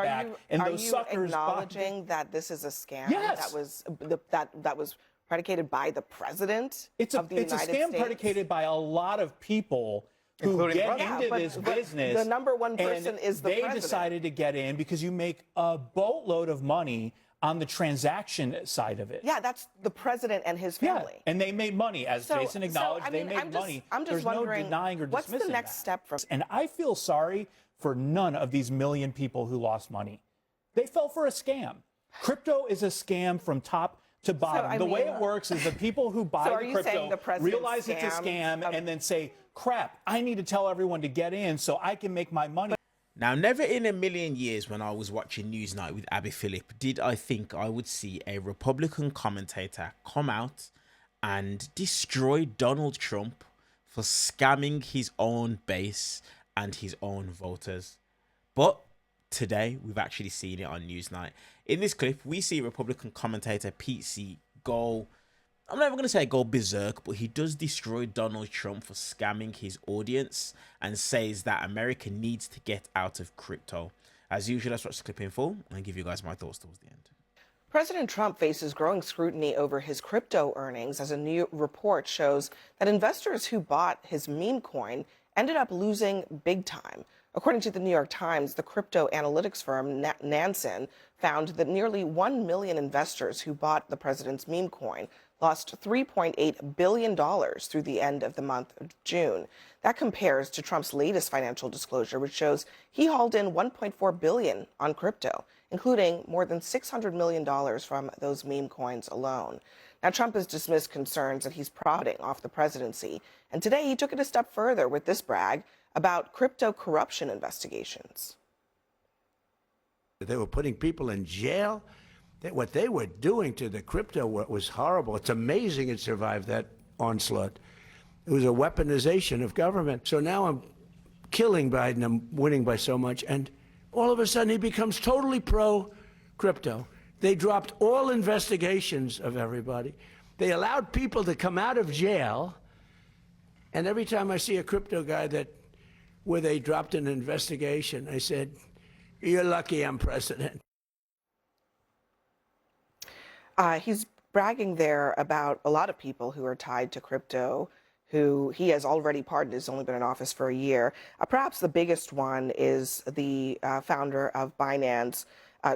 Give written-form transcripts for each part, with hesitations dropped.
back, and those suckers. Are you acknowledging that this is a scam? Yes. That was predicated by the president of the United States? It's a scam predicated by a lot of people who get into this business. The number one person is the president. They decided to get in because you make a boatload of money on the transaction side of it. Yeah, that's the president and his family. Yeah, and they made money, as Jason acknowledged. They made money. There's no denying or dismissing what's the next step for? And I feel sorry for none of these million people who lost money. They fell for a scam. Crypto is a scam from top to bottom. The way it works is the people who buy the crypto realize it's a scam and then say, crap, I need to tell everyone to get in so I can make my money. Now, never in a million years when I was watching Newsnight with Abby Phillip did I think I would see a Republican commentator come out and destroy Donald Trump for scamming his own base and his own voters. But today, we've actually seen it on Newsnight. In this clip, we see Republican commentator Pete C. go, I'm never going to say go berserk, but he does destroy Donald Trump for scamming his audience and says that America needs to get out of crypto. As usual, let's watch the clip in full and give you guys my thoughts towards the end. President Trump faces growing scrutiny over his crypto earnings as a new report shows that investors who bought his meme coin ended up losing big time. According to the New York Times, the crypto analytics firm Nansen found that nearly 1 million investors who bought the president's meme coin lost $3.8 billion through the end of the month of June. That compares to Trump's latest financial disclosure, which shows he hauled in $1.4 billion on crypto, including more than $600 million from those meme coins alone. Now, Trump has dismissed concerns that he's profiting off the presidency, and today he took it a step further with this brag about crypto corruption investigations. They were putting people in jail. What they were doing to the crypto was horrible. It's amazing it survived that onslaught. It was a weaponization of government. So now I'm killing Biden. I'm winning by so much. And all of a sudden, he becomes totally pro-crypto. They dropped all investigations of everybody. They allowed people to come out of jail. And every time I see a crypto guy where they dropped an investigation, I said, you're lucky I'm president. He's bragging there about a lot of people who are tied to crypto, who he has already pardoned. He's only been in office for a year. Perhaps the biggest one is the founder of Binance,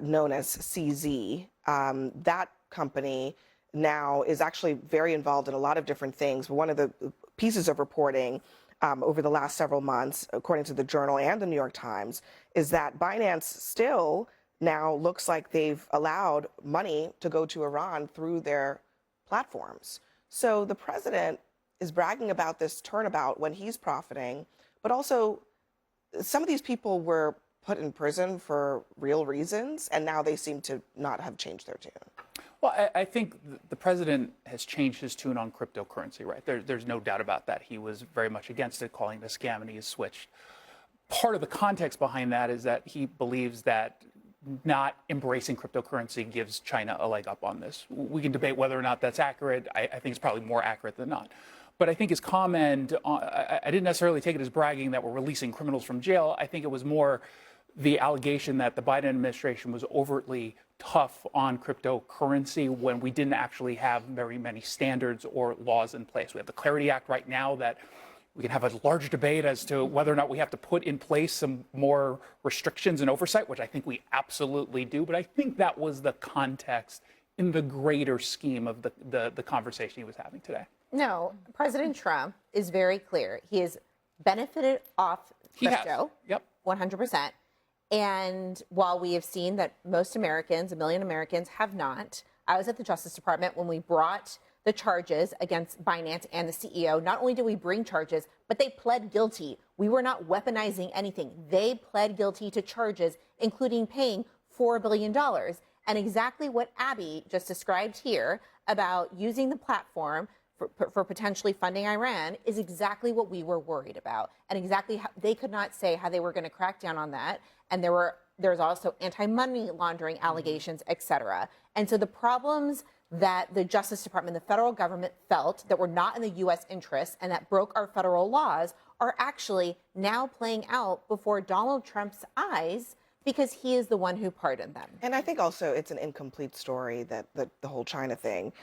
known as CZ. That company now is actually very involved in a lot of different things. But one of the pieces of reporting over the last several months, according to the Journal and the New York Times, is that Binance still now looks like they've allowed money to go to Iran through their platforms. So the president is bragging about this turnabout when he's profiting, but also some of these people were put in prison for real reasons, and now they seem to not have changed their tune. Well, I think the president has changed his tune on cryptocurrency, right? There's no doubt about that. He was very much against it, calling it a scam, and he has switched. Part of the context behind that is that he believes that not embracing cryptocurrency gives China a leg up on this. We can debate whether or not that's accurate. I think it's probably more accurate than not. But I think his comment, I didn't necessarily take it as bragging that we're releasing criminals from jail. I think it was more the allegation that the Biden administration was overtly tough on cryptocurrency when we didn't actually have very many standards or laws in place. We have the Clarity Act right now that we can have a large debate as to whether or not we have to put in place some more restrictions and oversight, which I think we absolutely do. But I think that was the context in the greater scheme of the conversation he was having today. No, President Trump is very clear. He has benefited off crypto, 100%. And while we have seen that most Americans, 1 million Americans, have not, I was at the Justice Department when we brought the charges against Binance and the CEO. Not only did we bring charges, but they pled guilty. We were not weaponizing anything. They pled guilty to charges, including paying $4 billion. And exactly what Abby just described here about using the platform for potentially funding Iran is exactly what we were worried about. And exactly how they could not say how they were going to crack down on that. And there's also anti-money laundering allegations, et cetera. And so the problems that the Justice Department, the federal government felt that were not in the U.S. interest and that broke our federal laws are actually now playing out before Donald Trump's eyes because he is the one who pardoned them. And I think also it's an incomplete story, that the whole China thing.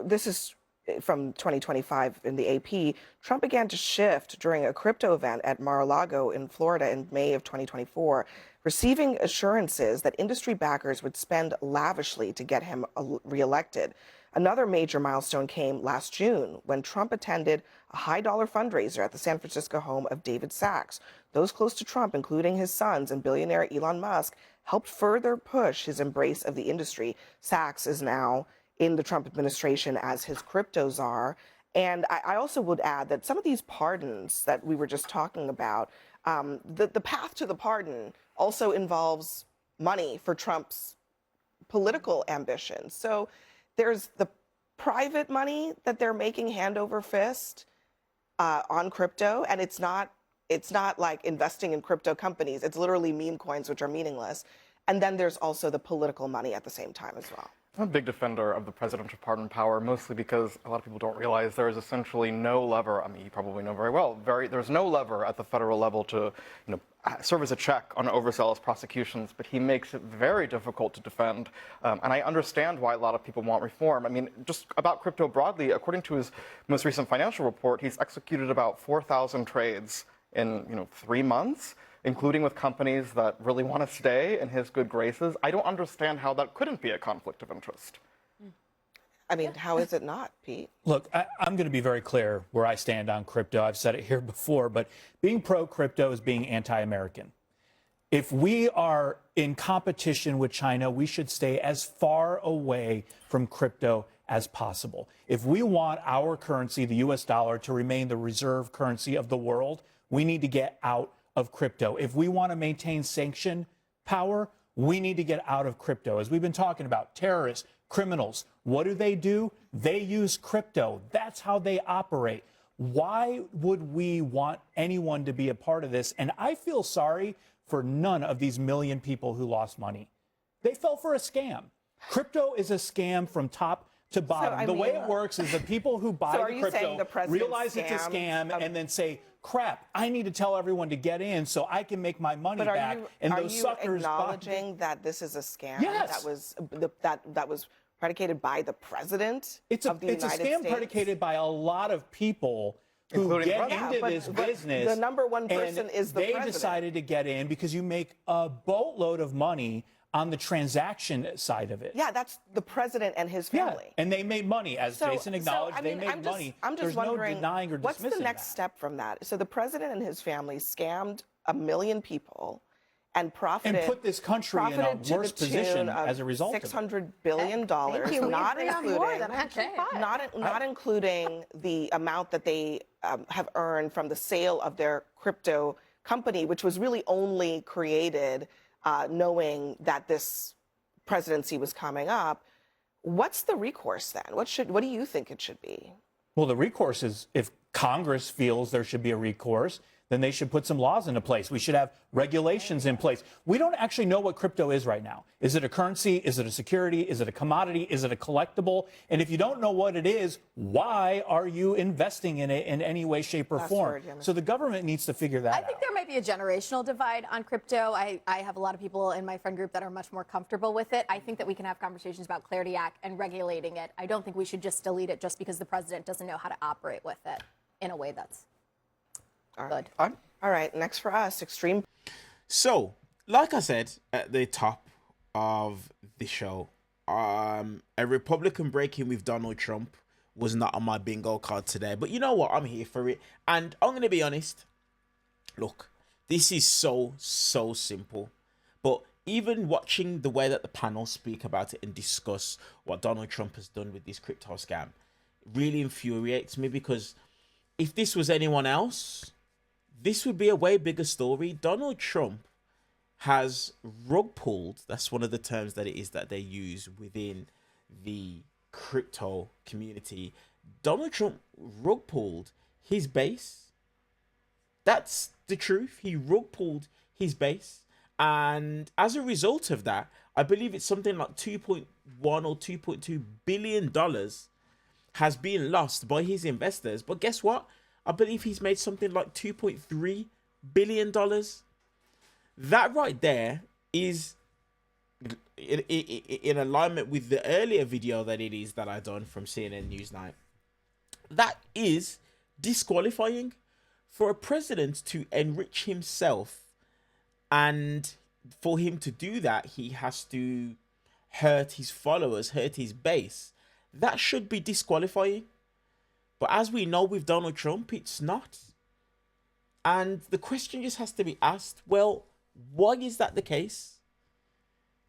This is from 2025 in the AP. Trump began to shift during a crypto event at Mar-a-Lago in Florida in May of 2024, receiving assurances that industry backers would spend lavishly to get him reelected. Another major milestone came last June when Trump attended a high-dollar fundraiser at the San Francisco home of David Sacks. Those close to Trump, including his sons and billionaire Elon Musk, helped further push his embrace of the industry. Sacks is now in the Trump administration as his crypto czar. And I also would add that some of these pardons that we were just talking about, the path to the pardon also involves money for Trump's political ambitions. So there's the private money that they're making hand over fist on crypto, and it's not like investing in crypto companies. It's literally meme coins, which are meaningless. And then there's also the political money at the same time as well. I'm a big defender of the presidential pardon power, mostly because a lot of people don't realize there is essentially no lever. I mean, you probably know very well. There's no lever at the federal level to, serve as a check on overzealous prosecutions. But he makes it very difficult to defend, and I understand why a lot of people want reform. I mean, just about crypto broadly, according to his most recent financial report, he's executed about 4,000 trades in 3 months, including with companies that really want to stay in his good graces. I don't understand how that couldn't be a conflict of interest. I mean, how is it not, Pete? Look, I'm going to be very clear where I stand on crypto. I've said it here before, but being pro-crypto is being anti-American. If we are in competition with China, we should stay as far away from crypto as possible. If we want our currency, the US dollar, to remain the reserve currency of the world, we need to get out of crypto. If we want to maintain sanction power, we need to get out of crypto. As we've been talking about, terrorists, criminals, what do? They use crypto. That's how they operate. Why would we want anyone to be a part of this? And I feel sorry for none of these million people who lost money. They fell for a scam. Crypto is a scam from top to bottom. The way it works is the people who buy the crypto realize it's a scam and then say, crap, I need to tell everyone to get in so I can make my money back. And those suckers acknowledging that this is a scam? Yes. That was predicated by the president of the United States? It's a scam predicated by a lot of people who get into this business. The number one person is the president. They decided to get in because you make a boatload of money on the transaction side of it. Yeah, that's the president and his family. Yeah, and they made money, as Jason acknowledged. They made money. I'm just There's wondering, no denying or dismissing what's the next step from that? So the president and his family scammed 1 million people and profited and put this country in a worse position as a result of $600 billion, not including the amount that they have earned from the sale of their crypto company, which was really only created knowing that this presidency was coming up. What's the recourse then? What do you think it should be? Well, the recourse is, if Congress feels there should be a recourse, then they should put some laws into place. We should have regulations in place. We don't actually know what crypto is right now. Is it a currency? Is it a security? Is it a commodity? Is it a collectible? And if you don't know what it is, why are you investing in it in any way, shape, or form? So the government needs to figure that out. I think there might be a generational divide on crypto. I have a lot of people in my friend group that are much more comfortable with it. I think that we can have conversations about Clarity Act and regulating it. I don't think we should just delete it just because the president doesn't know how to operate with it in a way that's good. All right, next for us, extreme. So, like I said at the top of the show, a Republican break-in with Donald Trump was not on my bingo card today. But you know what? I'm here for it. And I'm going to be honest. Look, this is so simple. But even watching the way that the panel speak about it and discuss what Donald Trump has done with this crypto scam really infuriates me, because if this was anyone else, this would be a way bigger story. Donald Trump has rug pulled. That's one of the terms that it is that they use within the crypto community. Donald Trump rug pulled his base. That's the truth. He rug pulled his base. And as a result of that, I believe it's something like $2.1 or $2.2 billion has been lost by his investors. But guess what? I believe he's made something like $2.3 billion. That right there is in alignment with the earlier video that I done from CNN NewsNight. That is disqualifying for a president to enrich himself, and for him to do that, he has to hurt his followers, hurt his base. That should be disqualifying. But as we know with Donald Trump, it's not. And the question just has to be asked, well, why is that the case?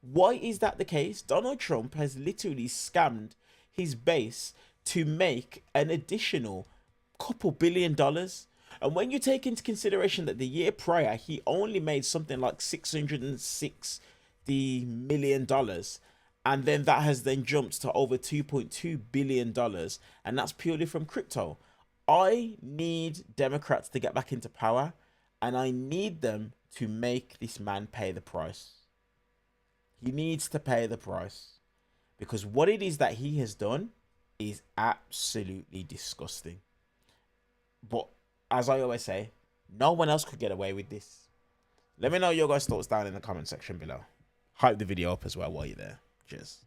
Why is that the case? Donald Trump has literally scammed his base to make an additional couple $2 billion. And when you take into consideration that the year prior, he only made something like $660 million. And then that has then jumped to over $2.2 billion. And that's purely from crypto. I need Democrats to get back into power. And I need them to make this man pay the price. He needs to pay the price. Because what it is that he has done is absolutely disgusting. But as I always say, no one else could get away with this. Let me know your guys' thoughts down in the comment section below. Hype the video up as well while you're there. Cheers.